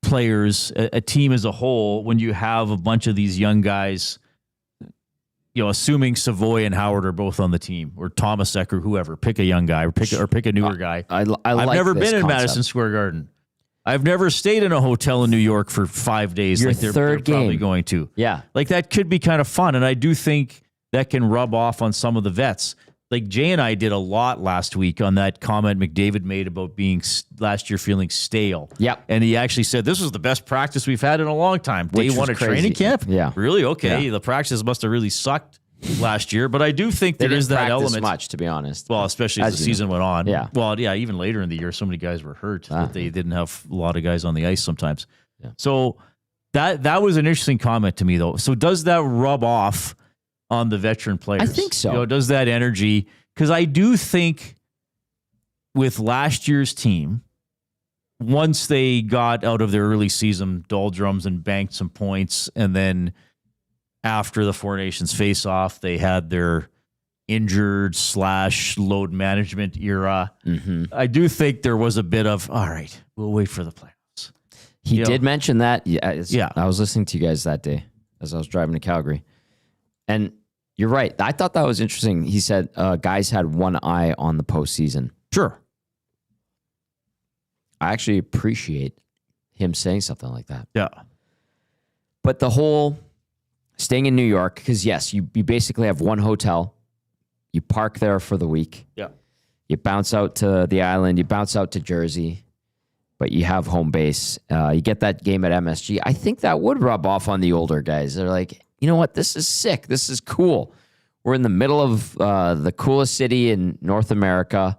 players, a team as a whole, when you have a bunch of these young guys, assuming Savoy and Howard are both on the team, or Thomas Eck or whoever, pick a young guy or pick a newer guy. I've never been in Madison Square Garden. I've never stayed in a hotel in New York for 5 days. Your like they're third game. Probably going to. Yeah. Like that could be kind of fun. And I do think that can rub off on some of the vets. Like Jay and I did a lot last week on that comment McDavid made about being last year feeling stale. Yep. And he actually said, this was the best practice we've had in a long time. Day one of training camp? Yeah. Really? Okay. Yeah. The practices must have really sucked last year. But I do think there is that element. Much, to be honest. Well, especially as the season went on. Yeah. Well, yeah, even later in the year, so many guys were hurt that they didn't have a lot of guys on the ice sometimes. Yeah. So that was an interesting comment to me, though. So does that rub off on the veteran players? I think so. Does that energy? Because I do think with last year's team, once they got out of their early season doldrums and banked some points, and then after the Four Nations face-off, they had their injured / load management era, I do think there was a bit of, all right, we'll wait for the playoffs. He did mention that. Yeah. I was listening to you guys that day as I was driving to Calgary. And you're right. I thought that was interesting. He said guys had one eye on the postseason. Sure. I actually appreciate him saying something like that. Yeah. But the whole staying in New York, because yes, you basically have one hotel. You park there for the week. Yeah. You bounce out to the island. You bounce out to Jersey. But you have home base. You get that game at MSG. I think that would rub off on the older guys. They're like, you know what? This is sick. This is cool. We're in the middle of the coolest city in North America,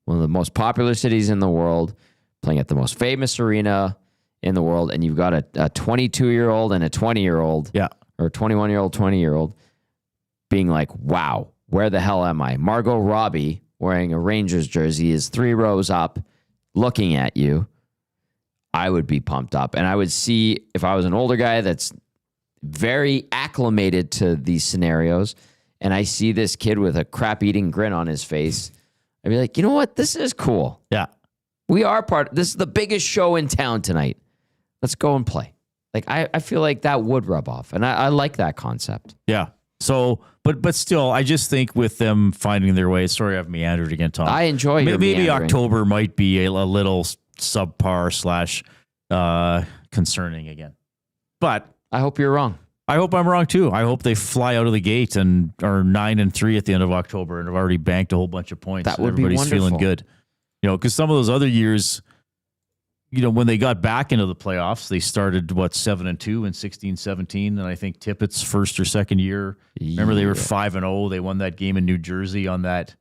one of the most popular cities in the world, playing at the most famous arena in the world, and you've got a 22-year-old and a 20-year-old, or a 21-year-old, 20-year-old, being like, wow, where the hell am I? Margot Robbie wearing a Rangers jersey is 3 rows up looking at you. I would be pumped up. And I would see, if I was an older guy that's very acclimated to these scenarios, and I see this kid with a crap-eating grin on his face, I'd be like, you know what? This is cool. Yeah. We are this is the biggest show in town tonight. Let's go and play. Like, I feel like that would rub off. And I like that concept. Yeah. So, but still, I just think with them finding their way, sorry I've meandered again, Tom. I enjoy your Maybe meandering. October might be a little subpar / concerning again. But I hope you're wrong. I hope I'm wrong too. I hope they fly out of the gate and are 9-3 at the end of October and have already banked a whole bunch of points. That would be everybody's wonderful. feeling good. You know, because some of those other years, you know, when they got back into the playoffs, they started 7-2 in 16-17, and I think Tippett's first or second year. Remember, they were 5-0. They won that game in New Jersey on that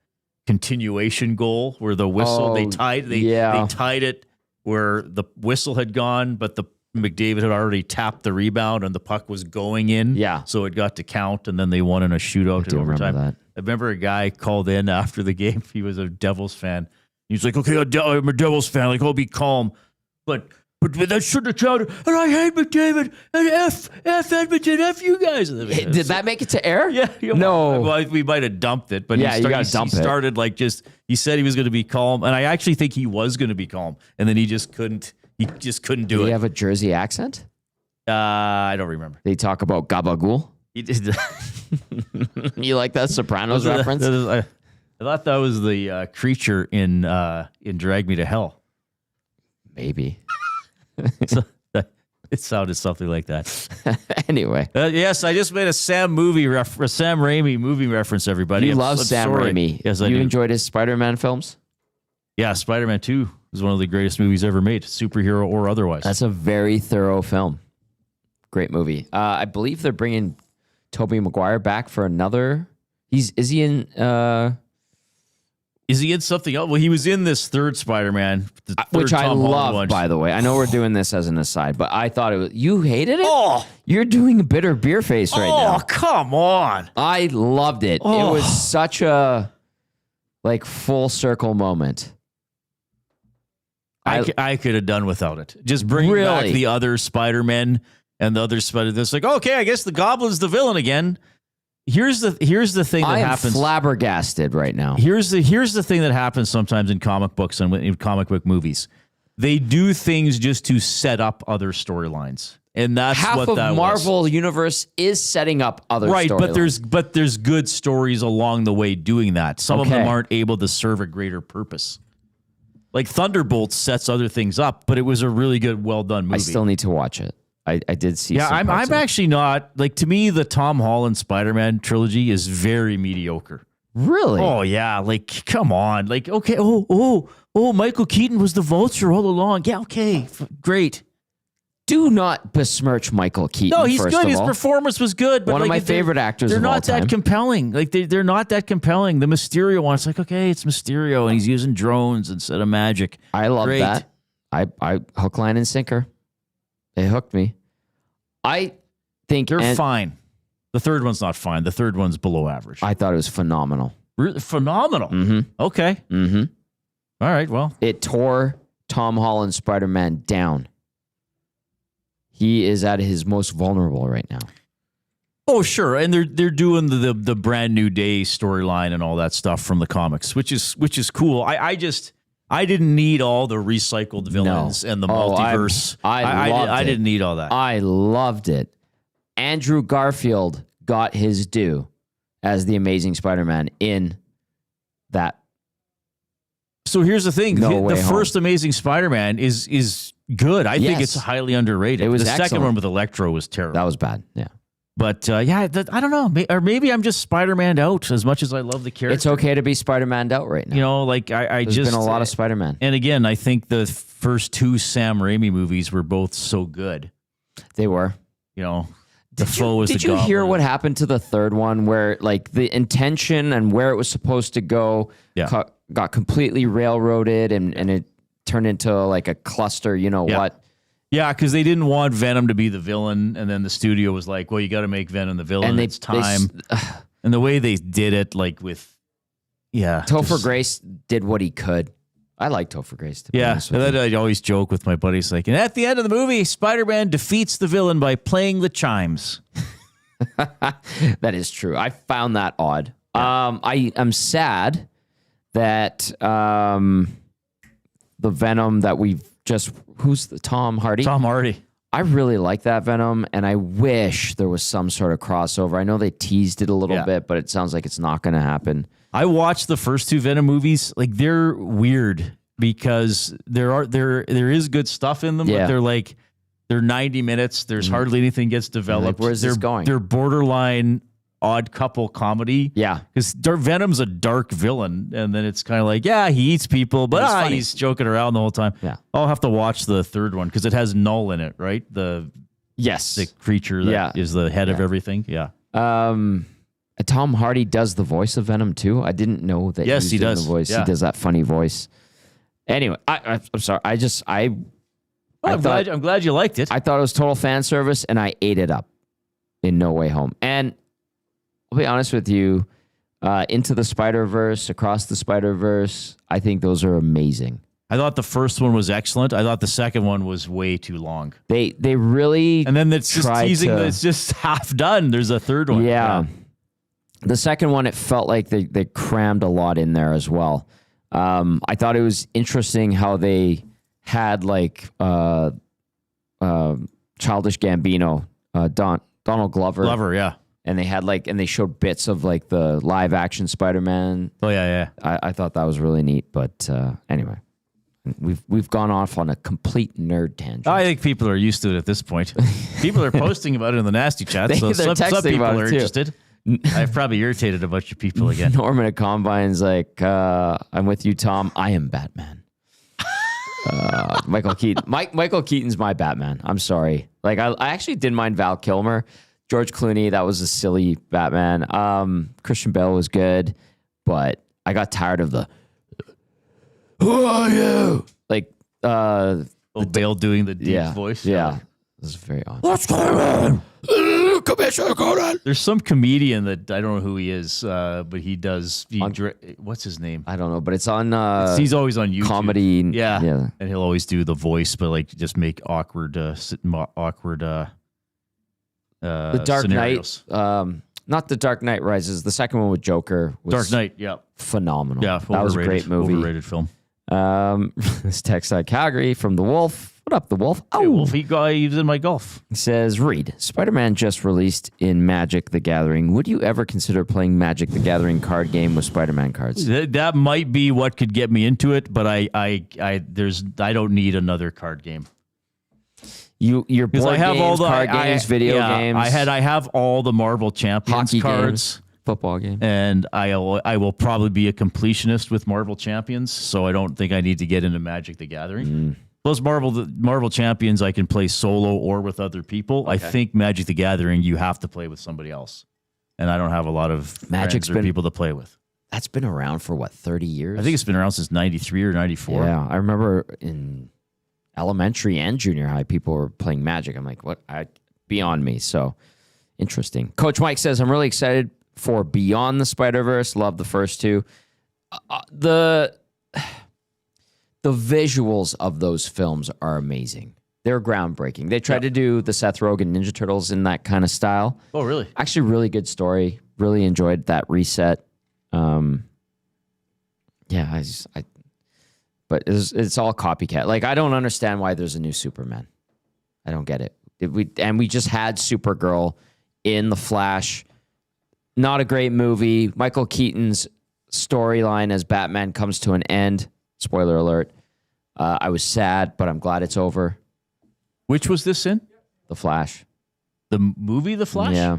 continuation goal where the whistle they tied it where the whistle had gone, but the McDavid had already tapped the rebound and the puck was going in. Yeah. So it got to count, and then they won in a shootout in overtime. Remember that. I remember a guy called in after the game. He was a Devils fan. He's like, okay, I'm a Devils fan. Like, I'll be calm. But that shouldn't have counted. And I hate McDavid. And F Edmonton, F you guys. Did that make it to air? Yeah. No. Well, we might have dumped it, but Yeah, you gotta he dump it. started like he said he was going to be calm. And I actually think he was going to be calm. And then he just couldn't do Did it. he have a Jersey accent? I don't remember. They talk about gabagool. He did. You like that Sopranos reference? I thought that was the creature in Drag Me to Hell. Maybe. So, it sounded something like that. Anyway. Yes, I just made a Sam Raimi movie reference, everybody. You I'm love Sam sorry. Raimi. Yes, I You do. enjoyed his Spider-Man films? Yeah, Spider-Man 2 is one of the greatest movies ever made, superhero or otherwise. That's a very thorough film. Great movie. I believe they're bringing Tobey Maguire back for another. Is he in... Is he in something else? Well, he was in this third Spider-Man, which I Tom Holland love, one. by the way. I know we're doing this as an aside, but I thought it was... You hated it? Oh! You're doing a bitter beer face right now. Oh, come on. I loved it. Oh. It was such a full circle moment. I could have done without it. Just bring back the other Spider-Men and the other Spider. It's like, okay, I guess the Goblin's the villain again. Here's the thing that happens. I am flabbergasted right now. Here's the thing that happens sometimes in comic books and in comic book movies. They do things just to set up other storylines, and that's half what of that Marvel universe is setting up other storylines. But there's good stories along the way doing that. Some of them aren't able to serve a greater purpose. Like Thunderbolts sets other things up, but it was a really good, well done movie. I still need to watch it. I did see. Yeah, some parts I'm of it. actually not like. To me, the Tom Holland Spider-Man trilogy is very mediocre. Really? Oh yeah, like come on, like okay. Oh, Michael Keaton was the Vulture all along. Yeah, okay, great. Do not besmirch Michael Keaton. No, he's first good. of His all. performance was good. But One of like, my favorite actors They're of all not that time. compelling. Like they're not that compelling. The Mysterio one, it's like okay, it's Mysterio, and he's using drones instead of magic. I love Great. that. I hook, line, and sinker. It hooked me. I think They're fine. The third one's not fine. The third one's below average. I thought it was phenomenal. Really phenomenal. Mm-hmm. Okay. Mm-hmm. All right. Well, It tore Tom Holland's Spider-Man down. He is at his most vulnerable right now. Oh, sure, and they're doing the brand new day storyline and all that stuff from the comics, which is cool. I didn't need all the recycled villains and the multiverse. I didn't need all that. I loved it. Andrew Garfield got his due as the Amazing Spider-Man in that. So here's the thing: the first Home. Amazing Spider-Man is good. I think it's highly underrated. It was the second excellent. one with Electro was terrible. That was bad. Yeah. But I don't know. Or maybe I'm just Spider-Man out as much as I love the character. It's okay to be Spider-Man out right now. You know, like There's been a lot of Spider-Man. And again, I think the first two Sam Raimi movies were both so good. They were. You know, Defoe was the Did you Goblin. hear what happened to the third one where like the intention and where it was supposed to go got completely railroaded and it turned into like a cluster, you know what? Yeah, because they didn't want Venom to be the villain, and then the studio was like, well, you got to make Venom the villain, and it's time. And the way they did it, like with, Topher Grace did what he could. I like Topher Grace. To be honest with and you. then I always joke with my buddies, like, and at the end of the movie, Spider-Man defeats the villain by playing the chimes. That is true. I found that odd. I am sad that the Venom that we've who's the Tom Hardy? Tom Hardy. I really like that Venom, and I wish there was some sort of crossover. I know they teased it a little bit, but it sounds like it's not going to happen. I watched the first two Venom movies. Like, they're weird because there is good stuff in them, but they're 90 minutes. There's hardly anything gets developed. Like, where's this going? They're borderline odd couple comedy. Yeah. Because Venom's a dark villain, and then it's kind of like, he eats people, but he's joking around the whole time. Yeah. I'll have to watch the third one because it has Null in it, right? The creature that is the head of everything. Yeah. Tom Hardy does the voice of Venom too. I didn't know that. Yes, he does. The voice. Yeah. He does that funny voice. Anyway, I'm sorry. I'm glad you liked it. I thought it was total fan service, and I ate it up in No Way Home. And I'll be honest with you, Into the Spider-Verse, Across the Spider-Verse, I think those are amazing. I thought the first one was excellent. I thought the second one was way too long. They really and then it's just teasing that it's just half done. There's a third one. Yeah. The second one, it felt like they crammed a lot in there as well. I thought it was interesting how they had like Childish Gambino, Donald Glover. And they had and they showed bits of like the live action Spider-Man. Oh yeah. I thought that was really neat. But anyway, we've gone off on a complete nerd tangent. I think people are used to it at this point. People are posting about it in the nasty chat, so some people are interested. I've probably irritated a bunch of people again. Norman at Combine's like, I'm with you, Tom. I am Batman. Michael Keaton. Michael Keaton's my Batman. I'm sorry. Like I actually didn't mind Val Kilmer. George Clooney, that was a silly Batman. Christian Bale was good, but I got tired of the "Who are you?" Like Bale doing the deep voice. Yeah. This is very odd. What's going on? Commissioner Conan. There's some comedian that I don't know who he is, but he does. What's his name? I don't know, but it's on. He's always on YouTube. Comedy. Yeah, and he'll always do the voice, but like just make awkward. The Dark scenarios. Knight. Not The Dark Knight Rises. The second one with Joker was Dark Knight. Yeah, phenomenal. Yeah, that was a great movie. Overrated film. This text out Calgary from the Wolf. What up, the Wolf? Hey, Wolf, he was in my golf. He says, Reed, Spider-Man just released in Magic the Gathering. Would you ever consider playing Magic the Gathering card game with Spider-Man cards? That might be what could get me into it, but I don't need another card game. Your board games, card games, video games. I have all the Marvel Champions hockey cards. Games, football game. And I will probably be a completionist with Marvel Champions, so I don't think I need to get into Magic the Gathering. Those Marvel Champions I can play solo or with other people. Okay. I think Magic the Gathering you have to play with somebody else. And I don't have a lot of Magic's friends or people to play with. That's been around for 30 years? I think it's been around since 93 or 94. Yeah, I remember in elementary and junior high, people were playing Magic. I'm like, what? Beyond me. So interesting. Coach Mike says, I'm really excited for Beyond the Spider-Verse. Love the first two. The visuals of those films are amazing. They're groundbreaking. They tried to do the Seth Rogen Ninja Turtles in that kind of style. Oh, really? Actually, really good story. Really enjoyed that reset. But it's all copycat. Like, I don't understand why there's a new Superman. I don't get it. We just had Supergirl in The Flash. Not a great movie. Michael Keaton's storyline as Batman comes to an end. Spoiler alert. I was sad, but I'm glad it's over. Which was this in? The Flash. The movie The Flash? Yeah.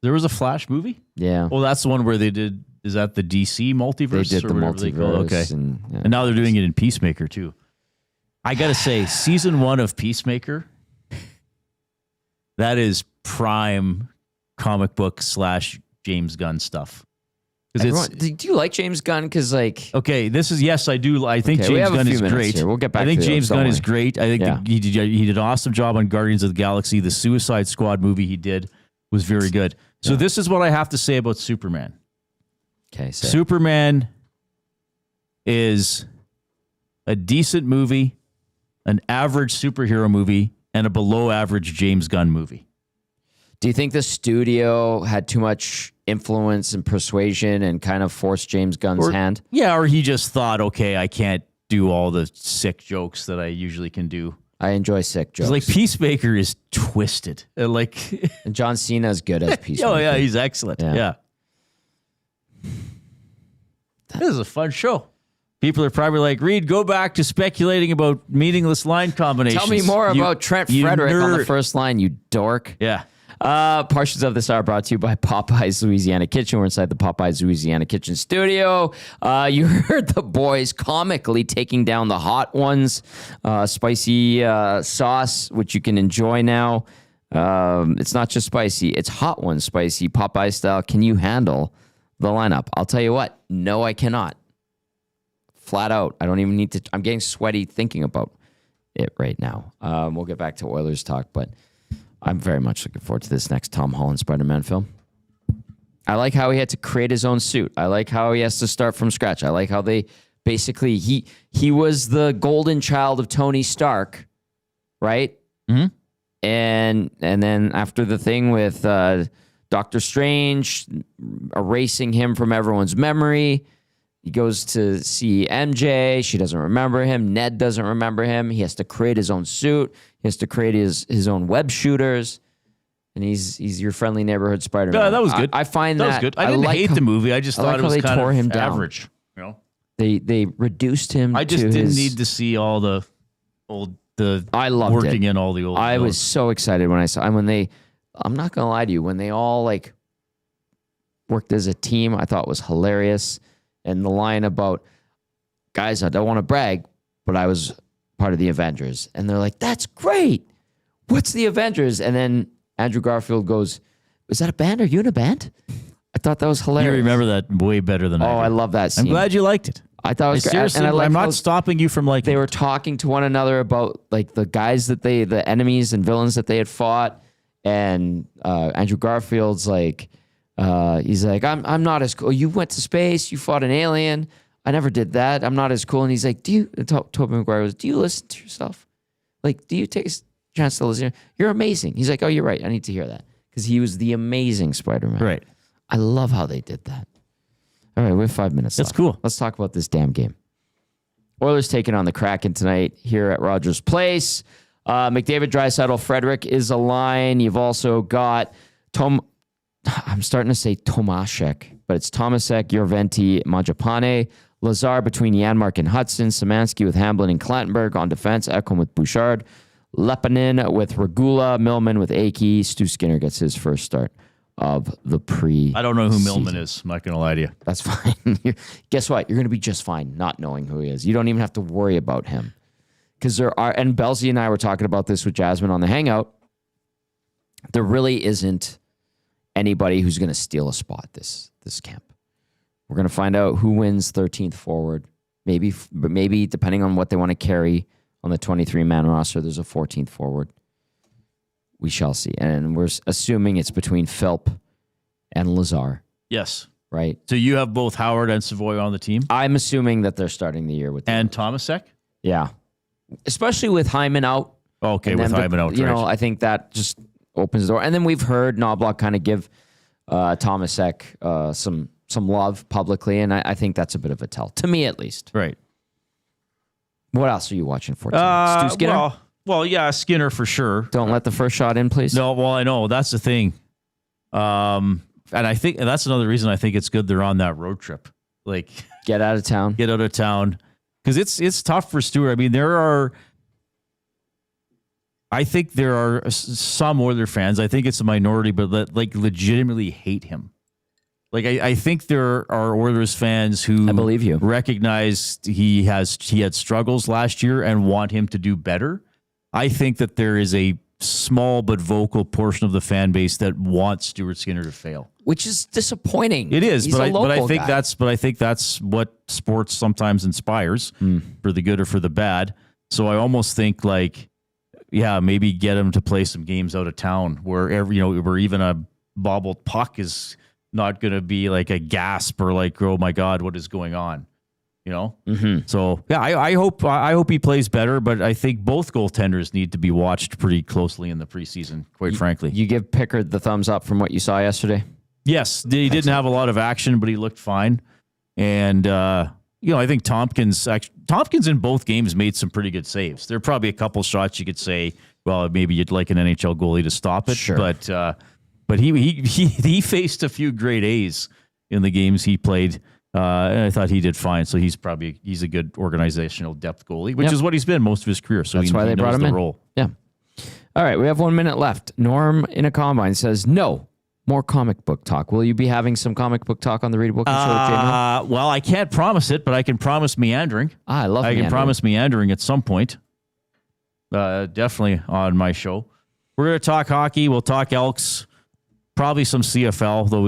There was a Flash movie? Yeah. Well, that's the one where they did, is that the DC multiverse? They did the multiverse. Okay. And now they're doing it in Peacemaker, too. I got to say, season 1 of Peacemaker, that is prime comic book / James Gunn stuff. Do you like James Gunn? Because, like... Okay, this is... Yes, I do. I think James Gunn is great. Here. We'll get back to I think James Gunn is great. I think he did an awesome job on Guardians of the Galaxy. The Suicide Squad movie he did was very good. So this is what I have to say about Superman. Okay, Superman is a decent movie, an average superhero movie, and a below average James Gunn movie. Do you think the studio had too much influence and persuasion and kind of forced James Gunn's hand? Yeah, or he just thought, okay, I can't do all the sick jokes that I usually can do. I enjoy sick jokes. Like Peacemaker is twisted. And John Cena is good as Peacemaker. Oh, yeah, he's excellent. Yeah. This is a fun show. People are probably like, Reed, go back to speculating about meaningless line combinations. Tell me more about Trent Frederick on the first line, you dork. Yeah. Portions of this are brought to you by Popeye's Louisiana Kitchen. We're inside the Popeye's Louisiana Kitchen studio. You heard the boys comically taking down the Hot Ones spicy sauce, which you can enjoy now. It's not just spicy, it's Hot Ones spicy, Popeye style. Can you handle the lineup? I'll tell you what, no, I cannot. Flat out. I don't even need to. I'm getting sweaty thinking about it right now. We'll get back to Oilers talk, but I'm very much looking forward to this next Tom Holland Spider-Man film. I like how he had to create his own suit. I like how he has to start from scratch. I like how they basically, he was the golden child of Tony Stark, right? Mm-hmm. And then after the thing with Doctor Strange erasing him from everyone's memory, he goes to see MJ. She doesn't remember him. Ned doesn't remember him. He has to create his own suit. He has to create his own web shooters. And he's your friendly neighborhood Spider-Man. Yeah, that was good. I find that was good. I didn't hate the movie. I just thought it was kind of him average. You know? They reduced him. I just didn't need to see all the old I loved working it. in all the old. I was so excited when I saw. And when I'm not gonna lie to you, when they all like worked as a team, I thought was hilarious. And the line about, guys, I don't want to brag, but I was part of the Avengers. And they're like, that's great. What's the Avengers? And then Andrew Garfield goes, is that a band? Are you in a band? I thought that was hilarious. You remember that way better than I do. I love that scene. I'm glad you liked it. I thought it was great. Seriously, and I'm not stopping you from liking it. They were talking to one another about like the guys the enemies and villains that they had fought. And Andrew Garfield's like, he's like, I'm not as cool. You went to space. You fought an alien. I never did that. I'm not as cool. And he's like, Tobey Maguire was, do you listen to yourself? Like, do you take a chance to listen? You're amazing. He's like, oh, you're right. I need to hear that. Because he was the amazing Spider-Man. Right. I love how they did that. All right, we have 5 minutes That's left. cool. Let's talk about this damn game. Oilers taking on the Kraken tonight here at Rogers Place. McDavid, Draisaitl, Frederick is a line. You've also got I'm starting to say Tomaszek, but it's Tomasek, Jorventi, Mangiapane, Lazar between Janmark and Hudson, Szymanski with Hamblin and Clattenburg on defense, Ekholm with Bouchard, Lepanin with Regula, Millman with Akey. Stu Skinner gets his first start of the I don't know who Millman is. I'm not going to lie to you. That's fine. Guess what? You're going to be just fine not knowing who he is. You don't even have to worry about him. Because there are, and Belzy and I were talking about this with Jasmine on the Hangout, there really isn't anybody who's going to steal a spot this camp. We're going to find out who wins 13th forward. Maybe depending on what they want to carry on the 23-man roster, there's a 14th forward. We shall see. And we're assuming it's between Philp and Lazar. Yes. Right? So you have both Howard and Savoy on the team? I'm assuming that they're starting the year with And Tomasek? Yeah. Especially with Hyman out. Okay, And with then, Hyman out, you right. know, I think that just opens the door. And then we've heard Knobloch kind of give Thomas Eck some love publicly, and I think that's a bit of a tell, to me at least. Right. What else are you watching for tonight? Stu Skinner? Well, yeah, Skinner for sure. Don't let the first shot in, please. No, well, I know. That's the thing. And I think that's another reason I think it's good they're on that road trip. Like, Get out of town. get out of town. Because it's tough for Stewart. I mean, I think there are some Oilers fans, I think it's a minority, but that like legitimately hate him. Like, I think there are Oilers fans who I believe you. recognize he had struggles last year and want him to do better. I think that there is a small but vocal portion of the fan base that wants Stuart Skinner to fail. Which is disappointing. It is, He's but a I local think guy. that's what sports sometimes inspires, for the good or for the bad. So I almost think like, yeah, maybe get him to play some games out of town where where even a bobbled puck is not going to be like a gasp or like, oh my God, what is going on? You know? Mm-hmm. So yeah, I hope he plays better, but I think both goaltenders need to be watched pretty closely in the preseason, quite frankly. You give Pickard the thumbs up from what you saw yesterday? Yes, he didn't have a lot of action, but he looked fine. And, I think Tompkins in both games made some pretty good saves. There are probably a couple shots you could say, well, maybe you'd like an NHL goalie to stop it. Sure. But he faced a few great A's in the games he played. And I thought he did fine. So he's a good organizational depth goalie, which is what he's been most of his career. So That's why they brought him in. Role. Yeah. All right, we have 1 minute left. Norm in a combine says, no more comic book talk. Will you be having some comic book talk on the Reed Wilkins Show with J-Mo? Well, I can't promise it, but I can promise meandering. I love meandering. I can promise meandering at some point. Definitely on my show. We're going to talk hockey. We'll talk Elks. Probably some CFL, though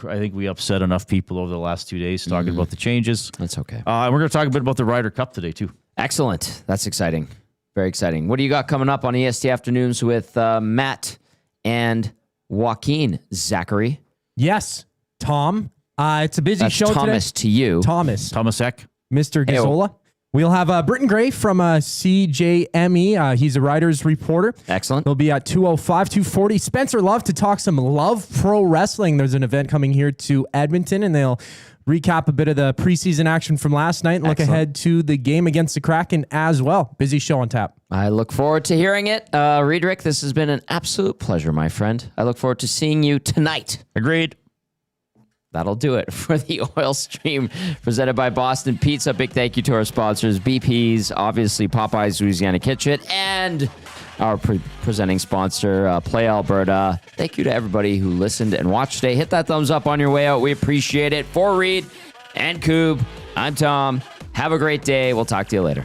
I think we upset enough people over the last 2 days talking about the changes. That's okay. We're going to talk a bit about the Ryder Cup today, too. Excellent. That's exciting. Very exciting. What do you got coming up on EST Afternoons with Matt and Joaquin? Zachary? Yes, Tom. It's a busy show Thomas today. to you. Thomas Eck. Mr. Gazzola. We'll have Britton Gray from CJME. He's a writer's reporter. Excellent. He'll be at 2:05, 2:40. Spencer Love to talk some Love Pro Wrestling. There's an event coming here to Edmonton, and they'll recap a bit of the preseason action from last night and look ahead to the game against the Kraken as well. Busy show on tap. I look forward to hearing it. Riedrich, this has been an absolute pleasure, my friend. I look forward to seeing you tonight. Agreed. That'll do it for the Oil Stream presented by Boston Pizza. Big thank you to our sponsors, BP's, obviously Popeye's Louisiana Kitchen, and our presenting sponsor, Play Alberta. Thank you to everybody who listened and watched today. Hit that thumbs up on your way out. We appreciate it. For Reed and Coob, I'm Tom. Have a great day. We'll talk to you later.